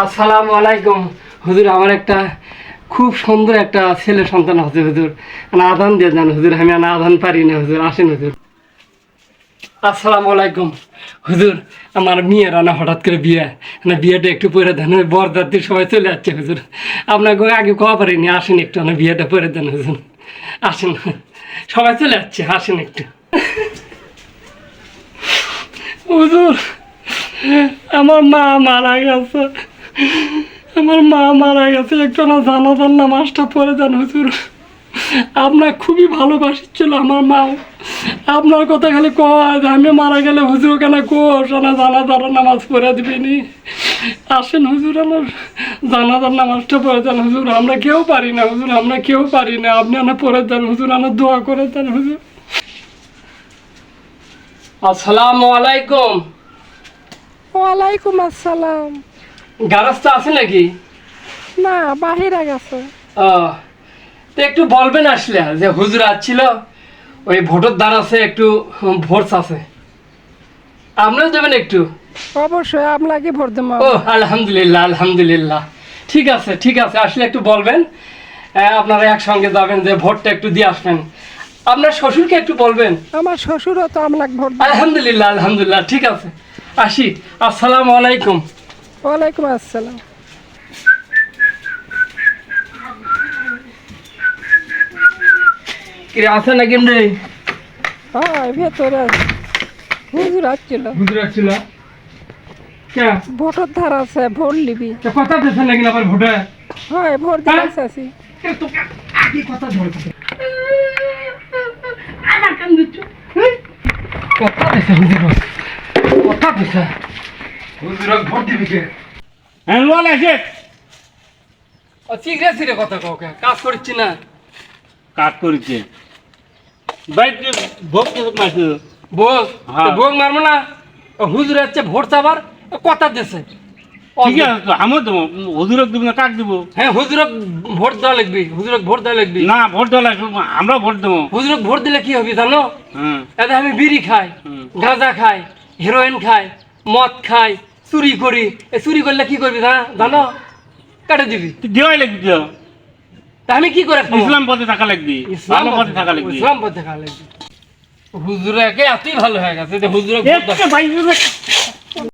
আসসালামু আলাইকুম হুজুর। আমার একটা খুব সুন্দর একটা ছেলে সন্তান আছে হুজুর। আদান দিয়ে যান হুজুর, আমি আদান পারি না হুজুর, আসেন হুজুর। আসসালামু আলাইকুম হুজুর। আমার মেয়ের না হঠাৎ করে বিয়ে, বিয়েটা একটু পরে দেন, ওই বরযাত্রী সবাই চলে যাচ্ছে হুজুর। আপনাকে আগে কওয়া পারিনি, আসেন একটু, বিয়েটা পরে দেন হুজুর, আসেন। সবাই চলে যাচ্ছে, আসেন একটু হুজুর। আমার মা মারা গেছে, আমার মা মারা গেছে, একটু না জানাজার নামাজটা পড়ে দেন হুজুর। আপনার খুবই ভালোবাসছিল আমার মা, আপনার কথা খালি কয় আমি মারা গেলে হুজুর কেন কোষ না জানাজার নামাজ পড়ে দিবিনি। আসেন হুজুর, আমার জানাজার নামাজটা পড়ে দেন হুজুর। আমরা কেউ পারি না হুজুর, আমরা কেউ পারি না, আপনি আনা পড়ে দেন হুজুর, আমার দোয়া করে দেন হুজুর। আসসালামু আলাইকুম। ওয়ালাইকুম আসসালাম। গারস্থ আছে নাকি? না, বাহিরে গেছে। ও, তো একটু বলবেন আসলে যে হুজুর আসছিল, ওই ভোটের দ্বার আছে, একটু ভোটস আছে, আপনিও যাবেন একটু? অবশ্যই আপনাকে ভোট দেবো। ও আলহামদুলিল্লাহ, আলহামদুলিল্লাহ। ঠিক আছে, ঠিক আছে, আসলে একটু বলবেন। আপনারা একসঙ্গে যাবেন, যে ভোটটা একটু দিয়ে আসবেন। আপনার শ্বশুরকে একটু বলবেন। আমার শ্বশুরও তো আপনাকে ভোট দেবে। আলহামদুলিল্লাহ, আলহামদুলিল্লাহ, ঠিক আছে, আসি। আসসালামু আলাইকুম। ওয়ালাইকুম আসসালাম। কি আছে নাকি রে? হ্যাঁ, ভেতরে আছে। হুজুর আসছিল। হুজুর আসছিল? কে? ভোটের ধার আছে, ভোট নিবি। কথা দিয়েছেন নাকি আবার ভোটে? হয়, ভোট হ্যাঁ? দিতে আসি। তোকে আগে কথা ধরে আমার কান দিচ্ছ, কথা দিছে হুজুর, কথা দিছে হুজুর, ভোট দিবি কে? হ্যাঁ বল এসে ও চিগরে চিরে কথা কাউকে কাজ করছি না। কাজ করেছে ভাই তুই ভোগ মারছে বোক হ্যাঁ। বোক মারবো না। ও হুজুর হচ্ছে ভোট চাবার, ও কথা দিছে। ঠিক আছে তো আমিও দেবো হুজুরক দিব না কাক দিব হ্যাঁ, হুজুরক ভোট দেওয়া লাগবি, হুজুরক ভোট দেওয়া লাগবি। না ভোট দেওয়া লাগবে আমরাও ভোট দেবো হুজুরক ভোট দিলে কি হবে জানো? হ্যাঁ এতে আমি বিড়ি খাই, হুম। গাঁজা খাই, হেরোইন খাই, মদ খাই, চুরি করি। এ চুরি করলে কি করবি জানো? কাটে দিবি। তুই দেওয়াই লাগবি তো তা আমি কি করে খাবো? ইসলাম পথে থাকা লাগবি ভালো পথে থাকা লাগবি ইসলাম পথে থাকা লাগবে। হুজুরে এতই ভালো হয়ে গেছে যে হুজুরে ভোট দাও। ভাই